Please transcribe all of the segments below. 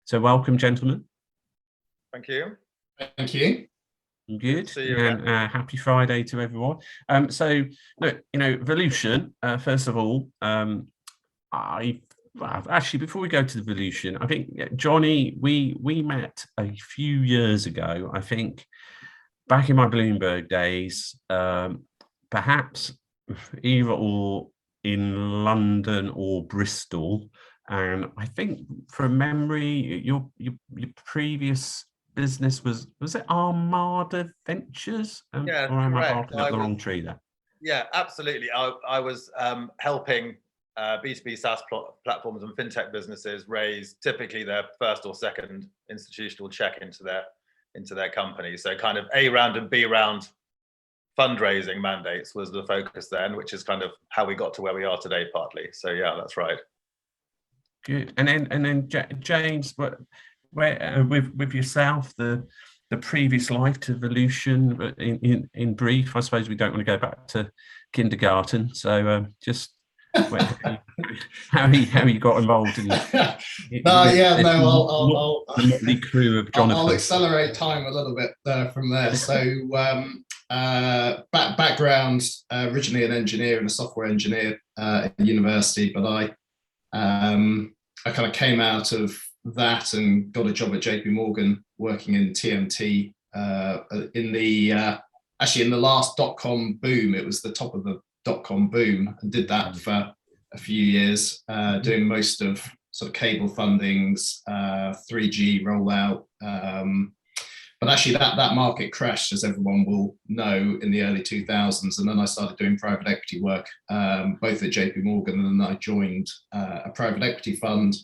So welcome, gentlemen. Thank you. Thank you. Good, and happy Friday to everyone. So, look, Volution, first of all, actually, before we go to the Volution, I think, Jonny, we met a few years ago, I think, back in my Bloomberg days, perhaps either or in London or Bristol. And I think from memory, your previous business was it Armada Ventures? Yeah, or am I correct. barking up the wrong tree there? Yeah, absolutely. I was helping B2B SaaS platforms and fintech businesses raise typically their first or second institutional check into their company. So kind of A round and B round fundraising mandates was the focus then, which is kind of how we got to where we are today partly. So yeah, that's right. Good. And then James, where with yourself, the previous life to Volution, in brief, I suppose we don't want to go back to kindergarten, so just how you got involved in I'll the crew of Jonathan. I'll accelerate time a little bit from there. So background, originally an engineer and a software engineer at university, but I kind of came out of that and got a job at JP Morgan working in TMT in the last dot-com boom. It was the top of the dot-com boom, and did that for a few years, doing most of sort of cable fundings, 3G rollout. But actually that market crashed, as everyone will know, in the early 2000s. And then I started doing private equity work, both at JP Morgan, and then I joined a private equity fund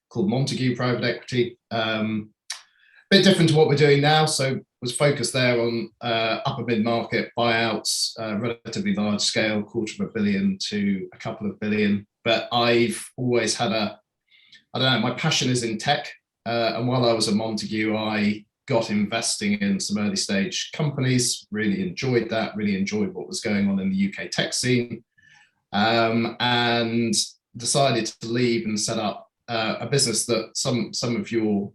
called Montague Private Equity. Bit different to what we're doing now. So was focused there on upper mid-market buyouts, relatively large scale, $250 million to a couple of billion. But I've always had my passion is in tech. And while I was at Montague, I got investing in some early stage companies, really enjoyed that, really enjoyed what was going on in the UK tech scene, and decided to leave and set up a business that some of your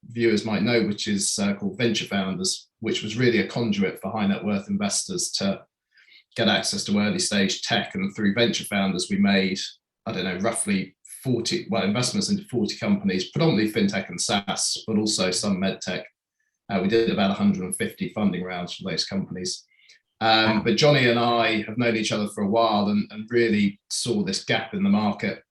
viewers might know, which is called Venture Founders, which was really a conduit for high net worth investors to get access to early stage tech. And through Venture Founders, we made, roughly 40, investments into 40 companies, predominantly fintech and SaaS, but also some med tech. We did about 150 funding rounds for those companies. But Jonny and I have known each other for a while and really saw this gap in the market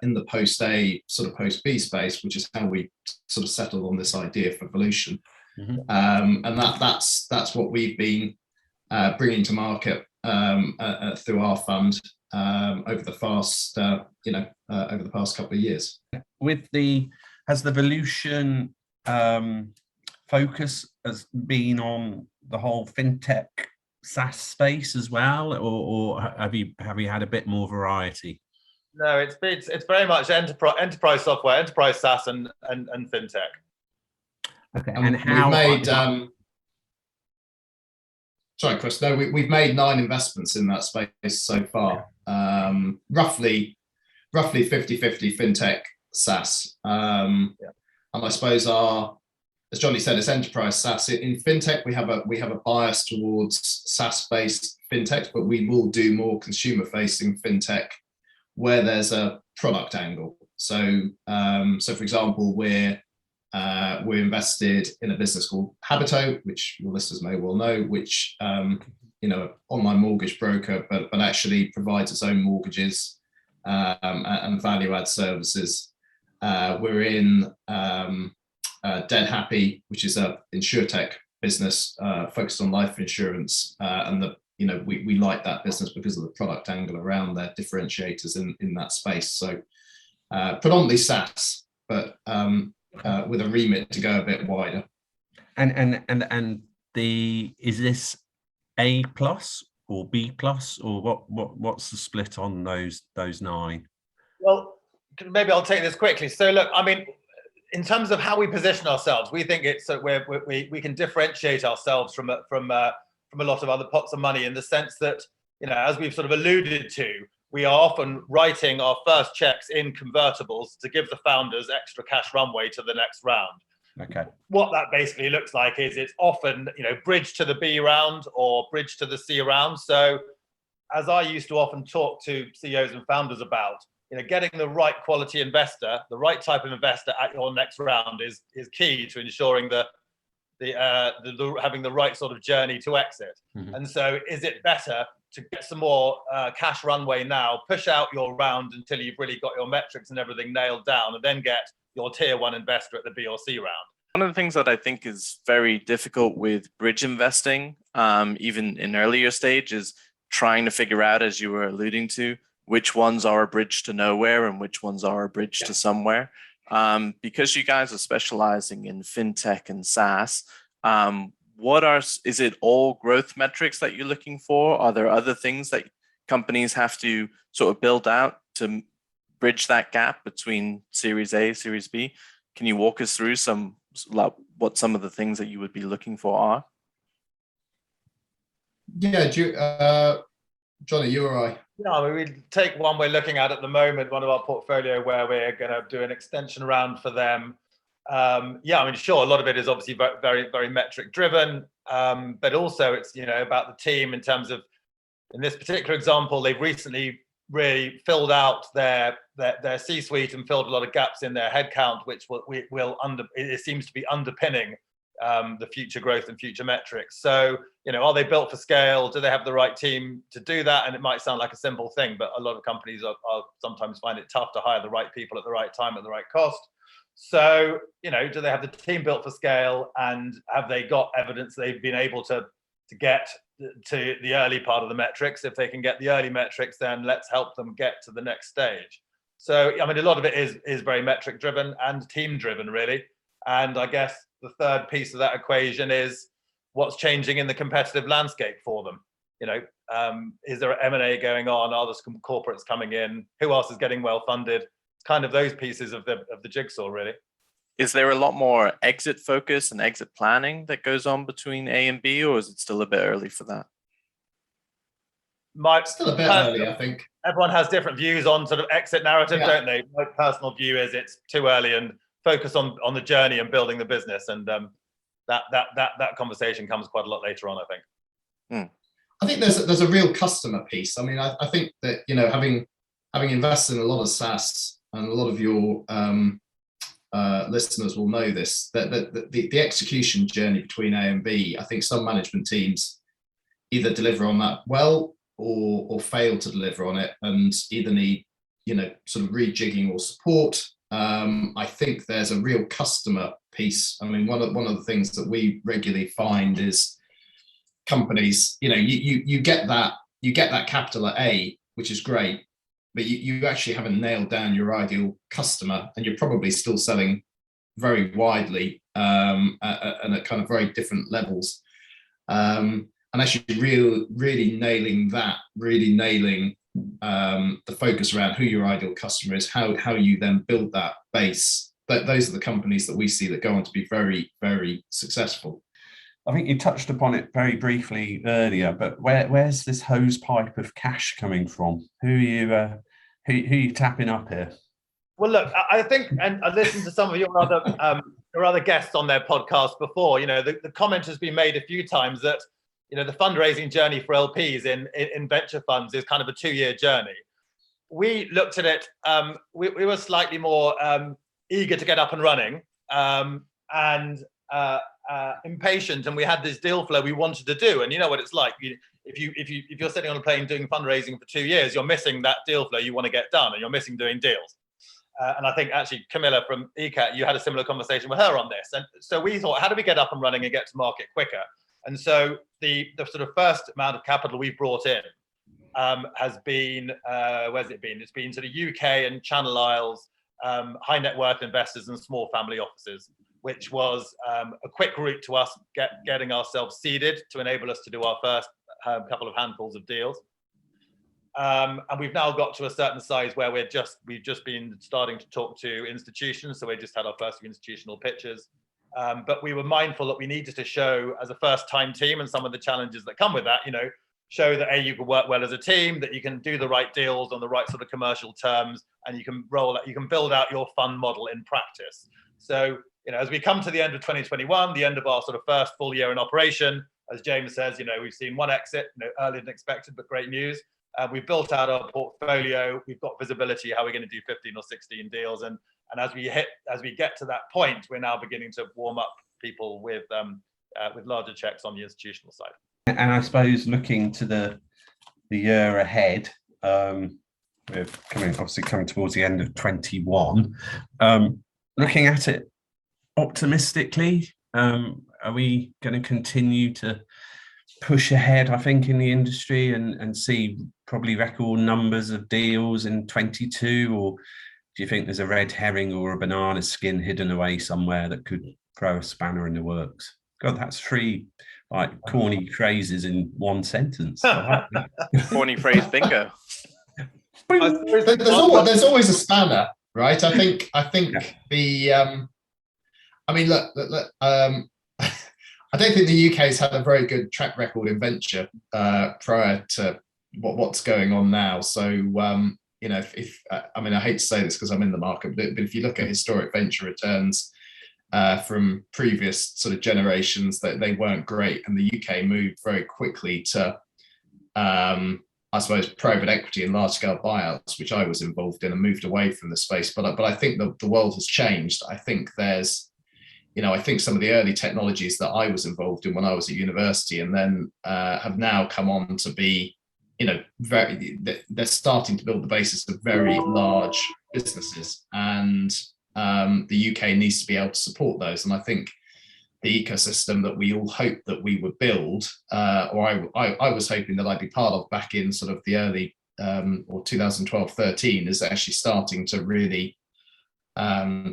in the post-A, sort of post-B space, which is how we sort of settled on this idea for Volution. And that's what we've been bringing to market through our fund over the past couple of years. Has the Volution focus has been on the whole fintech SaaS space as well, or have you had a bit more variety? No, it's very much enterprise software, enterprise SaaS, and fintech. Okay, and how we've made sorry, Chris. No, we've made 9 investments in that space so far. Roughly 50-50 fintech SaaS. And I suppose as Jonny said, it's enterprise SaaS. In fintech, we have a bias towards SaaS-based fintechs, but we will do more consumer-facing fintech where there's a product angle. So for example, we're invested in a business called Habito, which your listeners may well know, which online mortgage broker, but actually provides its own mortgages and value-add services. We're in Dead Happy, which is a insurtech business focused on life insurance, and we like that business because of the product angle around their differentiators in that space. So predominantly SaaS, but with a remit to go a bit wider. And is this A+ or B+, or what's the split on those 9? Well, maybe I'll take this quickly. So look, I mean, in terms of how we position ourselves, we think it's we can differentiate ourselves from a lot of other pots of money, in the sense that, as we've sort of alluded to, we are often writing our first checks in convertibles to give the founders extra cash runway to the next round. Okay. What that basically looks like is it's often, bridge to the B round or bridge to the C round. So as I used to often talk to CEOs and founders about, getting the right quality investor, the right type of investor at your next round is key to ensuring that having the right sort of journey to exit. Mm-hmm. And so is it better to get some more cash runway now, push out your round until you've really got your metrics and everything nailed down, and then get your tier one investor at the B or C round? One of the things that I think is very difficult with bridge investing, even in earlier stage, is trying to figure out, as you were alluding to, which ones are a bridge to nowhere and which ones are a bridge to somewhere. Because you guys are specializing in fintech and SaaS, is it all growth metrics that you're looking for? Are there other things that companies have to sort of build out to bridge that gap between Series A, Series B? Can you walk us through what some of the things that you would be looking for are? Yeah, Jonny, you or I? Yeah, we take one we're looking at the moment, one of our portfolio where we're going to do an extension round for them. Sure, a lot of it is obviously very, very metric driven, but also it's, about the team in terms of, in this particular example, they've recently really filled out their C-suite and filled a lot of gaps in their headcount, which it seems to be underpinning the future growth and future metrics. So, are they built for scale? Do they have the right team to do that? And it might sound like a simple thing, but a lot of companies are sometimes find it tough to hire the right people at the right time at the right cost. So, do they have the team built for scale, and have they got evidence they've been able to get to the early part of the metrics? If they can get the early metrics, then let's help them get to the next stage. So, a lot of it is very metric driven and team driven, really. And I guess the third piece of that equation is what's changing in the competitive landscape for them. Is there M&A going on? Are there some corporates coming in? Who else is getting well funded? It's kind of those pieces of the jigsaw, really. Is there a lot more exit focus and exit planning that goes on between A and B, or is it still a bit early for that? Still a bit early, I think. Everyone has different views on sort of exit narrative, don't they? My personal view is it's too early, and focus on the journey and building the business, and that conversation comes quite a lot later on, I think. I think there's a real customer piece. I think that having invested in a lot of SaaS, and a lot of your listeners will know this, that the execution journey between A and B, I think some management teams either deliver on that well or fail to deliver on it, and either need sort of rejigging or support. I think there's a real customer piece. One of the things that we regularly find is companies, you get that capital at A, which is great, but you actually haven't nailed down your ideal customer, and you're probably still selling very widely and at kind of very different levels. And actually really nailing the focus around who your ideal customer is, how you then build that base. But those are the companies that we see that go on to be very, very successful. I think you touched upon it very briefly earlier, but where's this hose pipe of cash coming from? Who are you tapping up here? Well, look, I think, and I listened to some of your other guests on their podcast before. The comment has been made a few times that the fundraising journey for LPs in venture funds is kind of a 2-year journey. We looked at it. We were slightly more eager to get up and running and impatient, and we had this deal flow we wanted to do. And you know what it's like. If you're sitting on a plane doing fundraising for 2 years, you're missing that deal flow you want to get done, and you're missing doing deals. And I think actually Camilla from ECAT, you had a similar conversation with her on this. And so we thought, how do we get up and running and get to market quicker? And so the sort of first amount of capital we've brought in has been, where's it been? It's been sort of UK and Channel Isles, high net worth investors and small family offices, which was a quick route to us getting ourselves seeded to enable us to do our first couple of handfuls of deals. And we've now got to a certain size where we've just been starting to talk to institutions. So we just had our first institutional pitches. But we were mindful that we needed to show as a first-time team, and some of the challenges that come with that, show that you can work well as a team, that you can do the right deals on the right sort of commercial terms, and you can build out your fund model in practice. So, as we come to the end of 2021, the end of our sort of first full year in operation, as James says, we've seen one exit, earlier than expected, but great news. We've built out our portfolio. We've got visibility how we're going to do 15 or 16 deals, and as we get to that point, we're now beginning to warm up people with larger checks on the institutional side. And I suppose looking to the year ahead, we're coming towards the end of 21. Looking at it optimistically, are we going to continue to push ahead, I think, in the industry and see probably record numbers of deals in 22, or do you think there's a red herring or a banana skin hidden away somewhere that could throw a spanner in the works? God, that's 3 corny phrases in one sentence. Corny phrase bingo. There's always a spanner, right? I think the look, I don't think the UK's had a very good track record in venture prior to what's going on now. So I hate to say this because I'm in the market, but if you look at historic venture returns from previous sort of generations, that they weren't great, and the UK moved very quickly to I suppose private equity and large scale buyouts, which I was involved in, and moved away from the space. But I think the world has changed. I think there's I think some of the early technologies that I was involved in when I was at university and then have now come on to be, they're starting to build the basis of very large businesses, and the UK needs to be able to support those. And I think the ecosystem that we all hoped that we would build, or I was hoping that I'd be part of back in sort of the early or 2012-13, is actually starting to really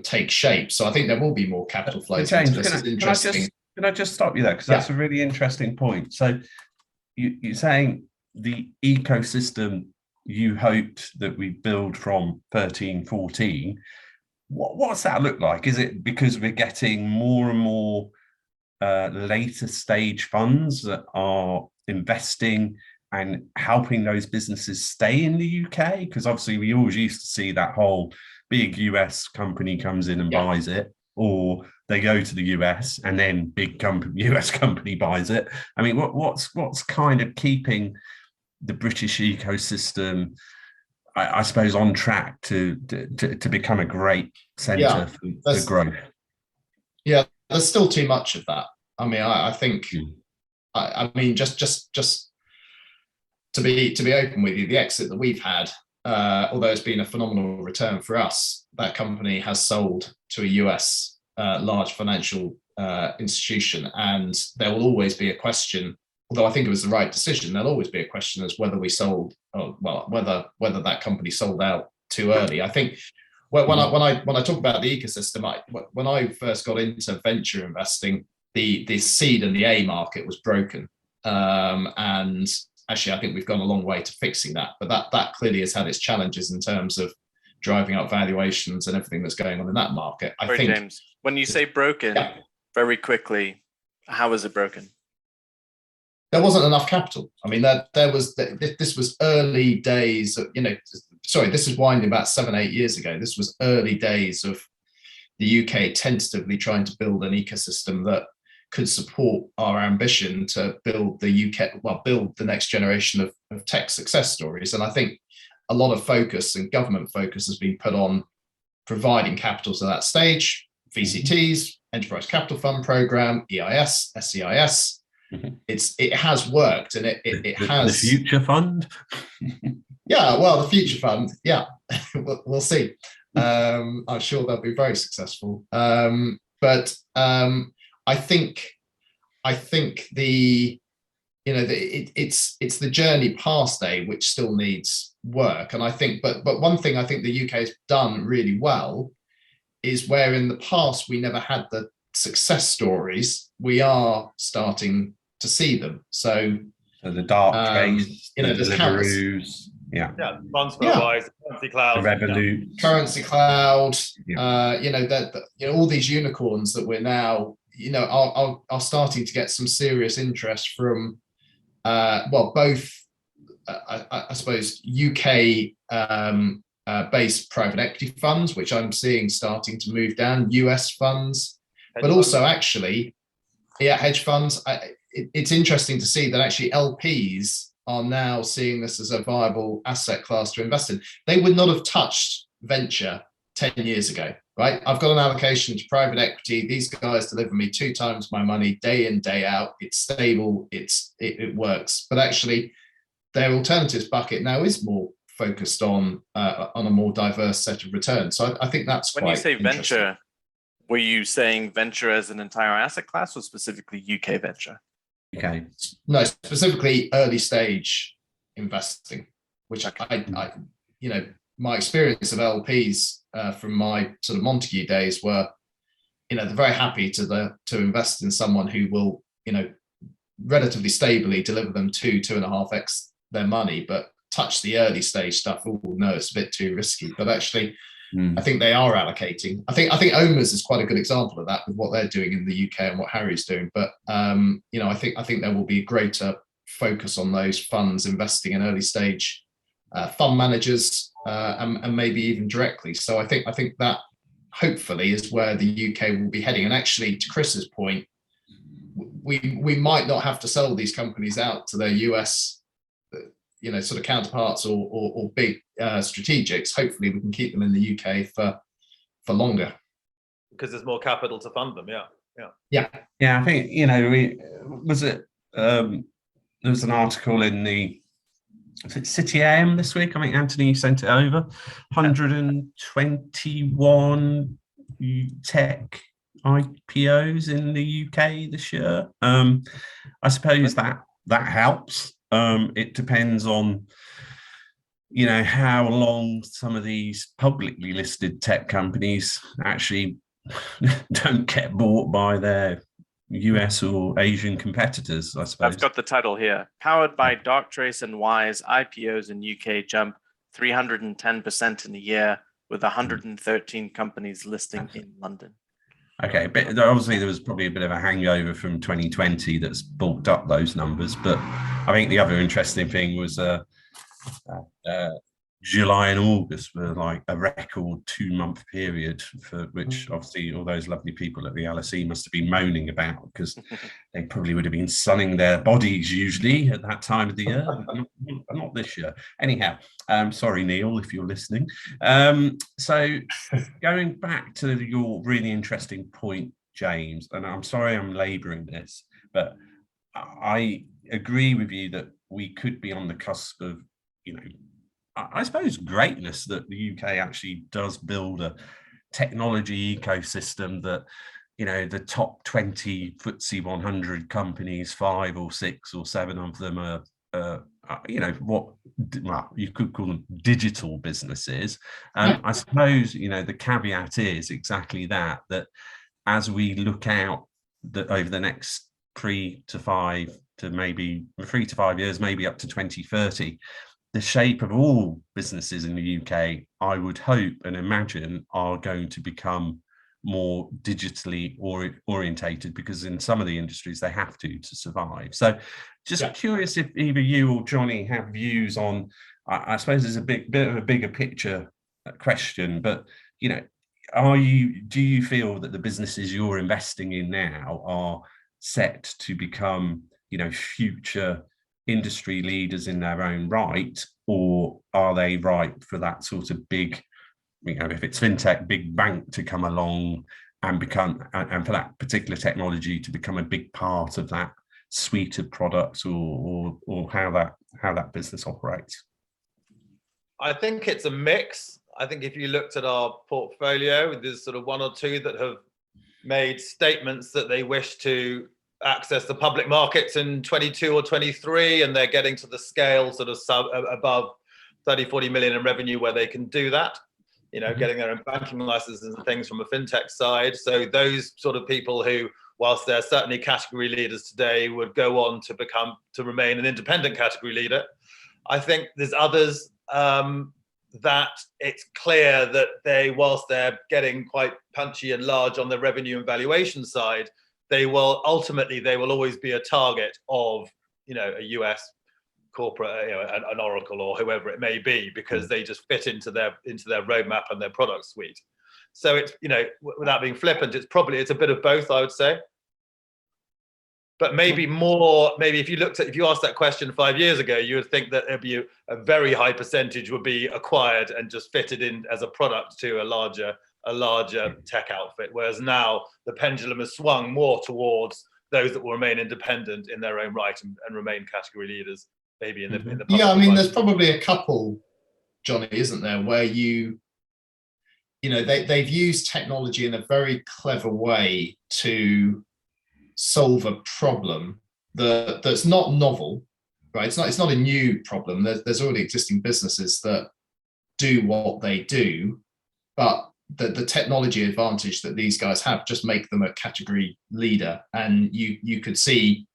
take shape. So I think there will be more capital flows. James, can I just stop you there, because that's a really interesting point. So you're saying the ecosystem you hoped that we build from 13, 14, what's that look like? Is it because we're getting more and more later stage funds that are investing and helping those businesses stay in the UK? Because obviously we always used to see that whole big US company comes in and buys it, or they go to the US and then big US company buys it. I mean, what's kind of keeping the British ecosystem, I suppose, on track to become a great centre for growth? Yeah, there's still too much of that. I mean, I think, I mean, just to be open with you, the exit that we've had, although it's been a phenomenal return for us, that company has sold to a US large financial institution, and there will always be a question. Although I think it was the right decision, there'll always be a question as whether we sold, whether that company sold out too early. I think when I talk about the ecosystem, when I first got into venture investing, the seed and the A market was broken, and actually I think we've gone a long way to fixing that. But that clearly has had its challenges in terms of driving up valuations and everything that's going on in that market. I think, James, when you say broken, very quickly, how is it broken? There wasn't enough capital. I mean, this was early days of, this is winding about 7-8 years ago. This was early days of the UK tentatively trying to build an ecosystem that could support our ambition to build build the next generation of tech success stories. And I think a lot of focus and government focus has been put on providing capital to that stage, VCTs, Enterprise Capital Fund Program, EIS, SEIS. It has worked, and it has the Future Fund. The Future Fund. We'll see. I'm sure they'll be very successful. But I think it's the journey past A which still needs work. And I think, but one thing I think the UK has done really well is where in the past we never had the success stories, we are starting to see them. So the dark trades, the Deliveroos, TransferWise, Currency Cloud, Revolut, Currency Cloud, all these unicorns that we're now, are starting to get some serious interest from both, I suppose, UK based private equity funds, which I'm seeing starting to move down, US funds, but also actually, hedge funds. It's interesting to see that actually LPs are now seeing this as a viable asset class to invest in. They would not have touched venture 10 years ago, right? I've got an allocation to private equity. These guys deliver me 2 times my money day in, day out. It's stable, it works. But actually, their alternatives bucket now is more focused on a more diverse set of returns. So I think that's when you say venture, were you saying venture as an entire asset class or specifically UK venture? Okay. No, specifically early stage investing, which I my experience of LPs from my sort of Montague days were, they're very happy to invest in someone who will, relatively stably deliver them 2.5x their money, but touch the early stage stuff. Oh no, it's a bit too risky. But actually, I think they are allocating. I think Omers is quite a good example of that with what they're doing in the UK and what Harry's doing. But I think there will be greater focus on those funds investing in early stage fund managers and maybe even directly. So I think that hopefully is where the UK will be heading. And actually, to Chris's point, we might not have to sell these companies out to their US sort of counterparts or big strategics. Hopefully we can keep them in the UK for longer. Because there's more capital to fund them, Yeah, I think, there was an article in the City AM this week. I think Anthony sent it over. 121 tech IPOs in the UK this year. I suppose that helps. It depends on, how long some of these publicly listed tech companies actually don't get bought by their US or Asian competitors, I suppose. I've got the title here. Powered by Darktrace and Wise, IPOs in UK jump 310% in a year, with 113 companies listing in London. Okay, but obviously there was probably a bit of a hangover from 2020 that's bulked up those numbers. But I think the other interesting thing was July and August were like a record 2-month period, for which obviously all those lovely people at the LSE must have been moaning about, because they probably would have been sunning their bodies usually at that time of the year, not this year. Anyhow, sorry, Neil, if you're listening. So going back to your really interesting point, James, and I'm sorry I'm labouring this, but I agree with you that we could be on the cusp of, I suppose, greatness, that the UK actually does build a technology ecosystem that, the top 20 FTSE 100 companies, 5 or 6 or 7 of them are, you could call them digital businesses. I suppose, the caveat is exactly that as we look out over the next 3 to 5 years, maybe up to 2030, the shape of all businesses in the UK, I would hope and imagine, are going to become more digitally orientated, because in some of the industries they have to survive. So just curious if either you or Jonny have views on, I suppose it's a bit of a bigger picture question, but do you feel that the businesses you're investing in now are set to become, future industry leaders in their own right, or are they ripe for that sort of big, if it's fintech, big bank to come along and for that particular technology to become a big part of that suite of products, or how that business operates? I think it's a mix. I think if you looked at our portfolio, there's sort of 1 or 2 that have made statements that they wish to access the public markets in 22 or 23, and they're getting to the scale sort of above 30-40 million in revenue where they can do that, getting their own banking licenses and things from a fintech side. So those sort of people who, whilst they're certainly category leaders today, would go on to remain an independent category leader. I think there's others that it's clear that whilst they're getting quite punchy and large on the revenue and valuation side, they will always be a target of a US corporate, an Oracle or whoever it may be, because they just fit into their roadmap and their product suite. So it's, without being flippant, it's a bit of both, I would say. But maybe if you asked that question 5 years ago, you would think that there'd be a very high percentage would be acquired and just fitted in as a product to a larger tech outfit. Whereas now the pendulum has swung more towards those that will remain independent in their own right and remain category leaders, maybe in the yeah. I mean, there's probably a couple, Jonny, isn't there, where they've used technology in a very clever way to solve a problem that's not novel, right? It's not a new problem. There's already existing businesses that do what they do, but the technology advantage that these guys have just make them a category leader. And you could see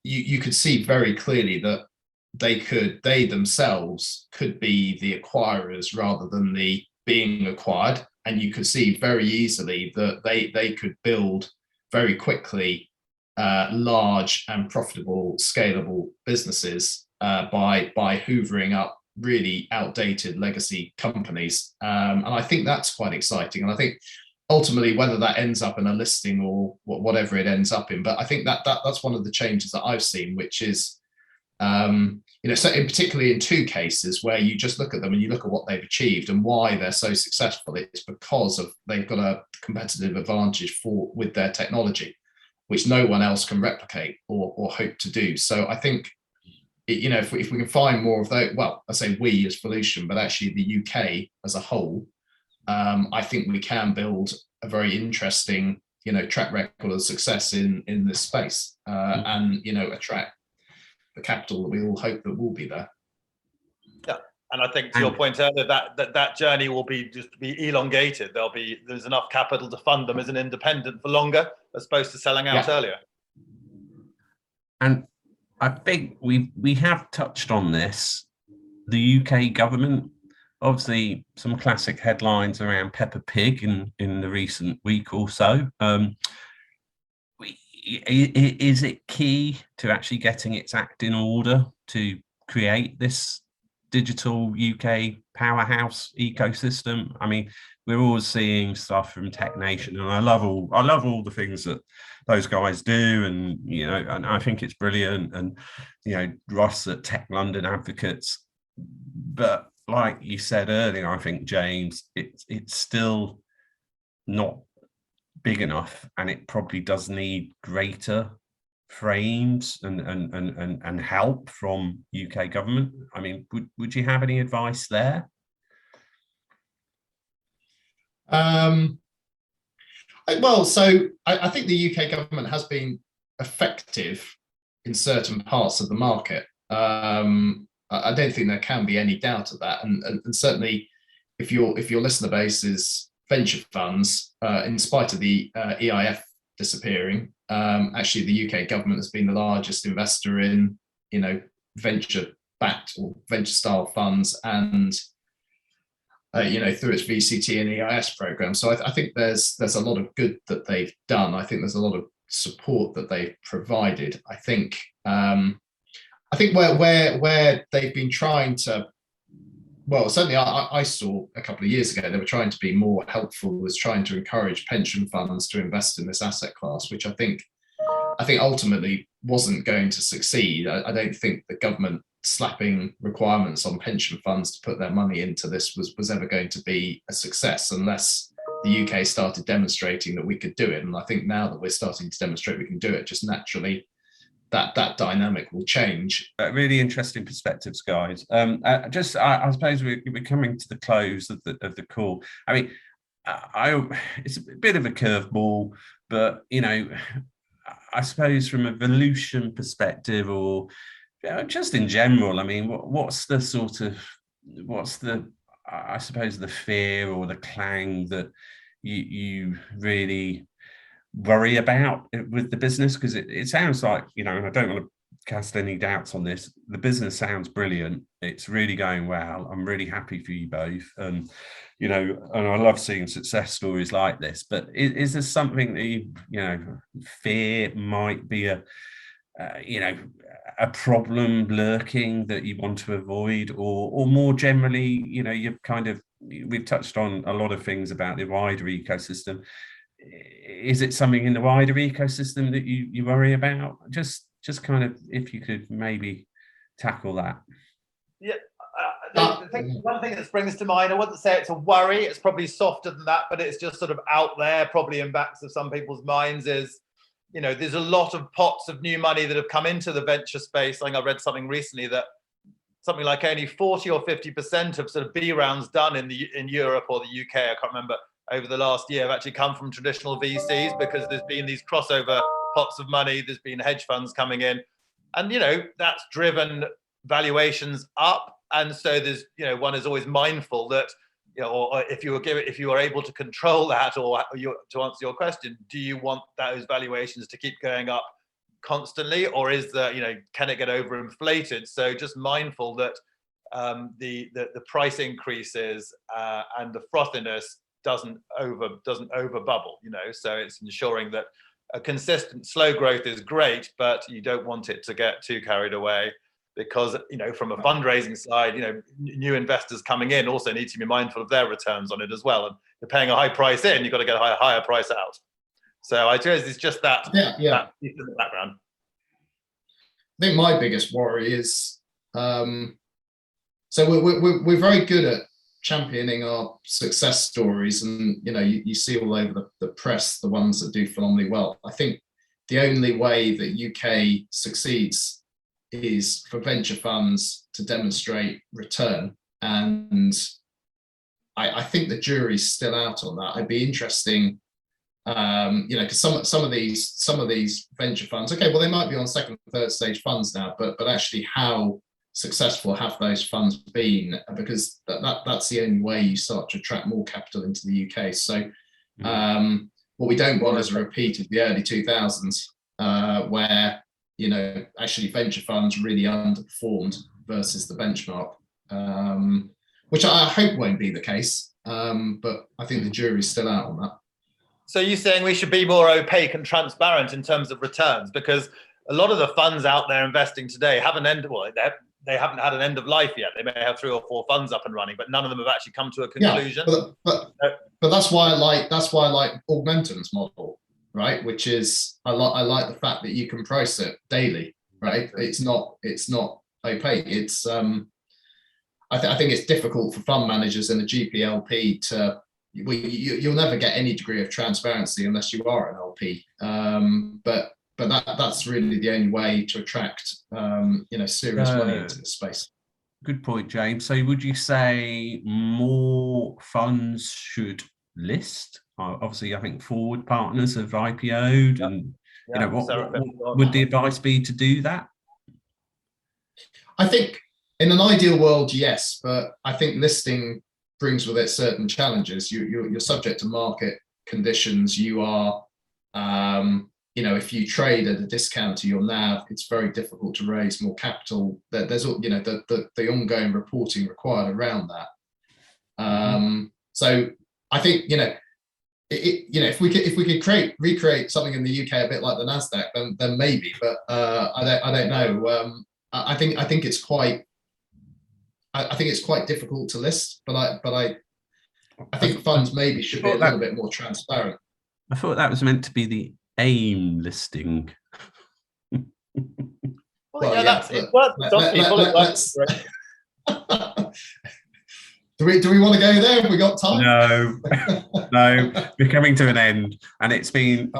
very clearly that they themselves could be the acquirers rather than the being acquired. And you could see very easily that they could build very quickly large and profitable, scalable businesses by hoovering up really outdated legacy companies. And I think that's quite exciting. And I think ultimately, whether that ends up in a listing or whatever it ends up in, but I think that's one of the changes that I've seen, which is, so particularly in two cases where you just look at them and you look at what they've achieved and why they're so successful. It's because they've got a competitive advantage with their technology, which no one else can replicate or hope to do. So I think, if we can find more of those, well, I say we as Volution, but actually the UK as a whole, I think we can build a very interesting, track record of success in this space, and attract the capital that we all hope that will be there. Yeah, and I think to your point earlier, that journey will be elongated. There's enough capital to fund them as an independent for longer, as opposed to selling out earlier. And I think we have touched on this. The UK government, obviously, some classic headlines around Peppa Pig in the recent week or so. Is it key to actually getting its act in order to create this digital UK powerhouse ecosystem? I mean, we're always seeing stuff from Tech Nation, and I love all the things that those guys do, and and I think it's brilliant. And Ross at Tech London Advocates, but like you said earlier, I think, James, it's still not big enough, and it probably does need greater frames and help from UK government. I mean, would you have any advice there? Well, so I think the UK government has been effective in certain parts of the market. I don't think there can be any doubt of that, and certainly if your listener base is venture funds, in spite of the EIF disappearing, actually the UK government has been the largest investor in venture-backed or venture-style funds, and through its VCT and EIS program. So I think there's a lot of good that they've done. I think there's a lot of support that they've provided. I think where they've been trying to, well, certainly I saw a couple of years ago, they were trying to be more helpful, was trying to encourage pension funds to invest in this asset class, which I think ultimately wasn't going to succeed. I don't think the government slapping requirements on pension funds to put their money into this was ever going to be a success unless the UK started demonstrating that we could do it. And I think now that we're starting to demonstrate we can do it, just naturally that dynamic will change. Really interesting perspectives, guys. I suppose we're coming to the close of the call. I mean, it's a bit of a curveball, but I suppose from a Volution perspective, or just in general, I mean, what's the I suppose the fear or the clang that you really worry about with the business? Because it sounds like, and I don't want to cast any doubts on this, the business sounds brilliant, it's really going well, I'm really happy for you both, and and I love seeing success stories like this. But is there something that you fear might be a you know, a problem lurking that you want to avoid, or more generally, you know, we've touched on a lot of things about the wider ecosystem. Is it something in the wider ecosystem that you worry about? Just kind of, if you could maybe tackle that. Yeah, one thing that springs to mind, I wouldn't say it's a worry, it's probably softer than that, but it's just sort of out there, probably in backs of some people's minds, is, you know, there's a lot of pots of new money that have come into the venture space. I think I read something recently that something like only 40 or 50% of sort of B rounds done in Europe or the UK, I can't remember, over the last year have actually come from traditional VCs, because there's been these crossover pots of money, there's been hedge funds coming in, and, you know, that's driven valuations up. And so there's, you know, one is always mindful that, you know, or if you are able to control that, or to answer your question, do you want those valuations to keep going up constantly, or is the, you know, can it get overinflated? So just mindful that the price increases and the frothiness doesn't over bubble, you know. So it's ensuring that a consistent slow growth is great, but you don't want it to get too carried away. Because, you know, from a fundraising side, you know, new investors coming in also need to be mindful of their returns on it as well. And you're paying a high price in, you've got to get a higher price out. So I suppose it's just that, that piece in the background. I think my biggest worry is, so we're very good at championing our success stories, and, you know, you see all over the press the ones that do phenomenally well. I think the only way that UK succeeds is for venture funds to demonstrate return, and I think the jury's still out on that. I'd be interesting, you know, because some of these venture funds, okay, well, they might be on second, third stage funds now, but actually, how successful have those funds been? Because that's the only way you start to attract more capital into the UK. So what we don't want is a repeat of the early 2000s, where, you know, actually venture funds really underperformed versus the benchmark, which I hope won't be the case. But I think the jury's still out on that. So you're saying we should be more opaque and transparent in terms of returns, because a lot of the funds out there investing today haven't ended, well, they haven't had an end of life yet. They may have 3 or 4 funds up and running, but none of them have actually come to a conclusion. Yeah, but that's why I like Augmentum's model, right? Which is, I like the fact that you can price it daily, right? It's not opaque. It's I think it's difficult for fund managers in a GPLP to, you'll never get any degree of transparency unless you are an LP. But that's really the only way to attract you know, serious money into the space. Good point, James. So would you say more funds should list? Obviously, I think forward partners have IPO'd, and you know, what would the advice be to do that? I think in an ideal world, yes, but I think listing brings with it certain challenges. You're subject to market conditions. You are, you know, if you trade at a discount to your NAV, it's very difficult to raise more capital. There's, you know, the ongoing reporting required around that. So I think, you know, you know, if we could recreate something in the UK a bit like the Nasdaq, then maybe. But I don't know. I think it's quite difficult to list. But I think funds maybe should be a little bit more transparent. I thought that was meant to be the AIM listing. Well, yeah, it works for some people. It works. Do we want to go there? Have we got time? No, we're coming to an end, and it's been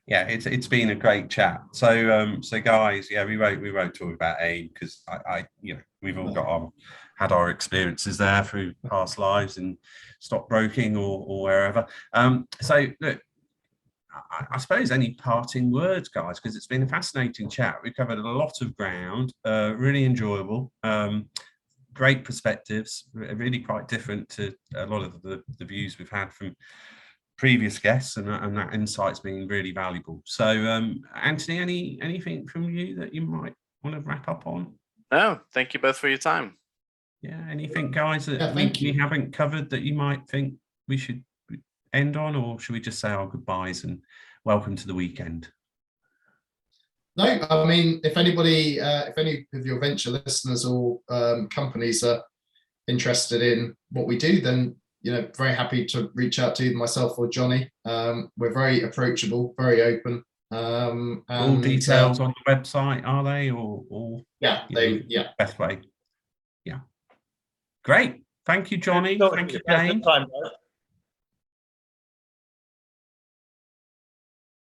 yeah, it's been a great chat. So guys, yeah, we won't talk about AIM, because I you know, we've all got had our experiences there through past lives in stockbroking or wherever. So look, I suppose any parting words, guys, because it's been a fascinating chat. We covered a lot of ground, really enjoyable. Great perspectives, really quite different to a lot of the views we've had from previous guests, and that insight's been really valuable. So Anthony, anything from you that you might want to wrap up on? No, thank you both for your time. Yeah, anything, guys, that we haven't covered that you might think we should end on, or should we just say our goodbyes and welcome to the weekend? No, I mean, if anybody, if any of your venture listeners or companies are interested in what we do, then very happy to reach out to myself or Jonny. We're very approachable, very open. All details on the website, are they? Or yeah, best way. Yeah, great. Thank you, Jonny. Thank you, James.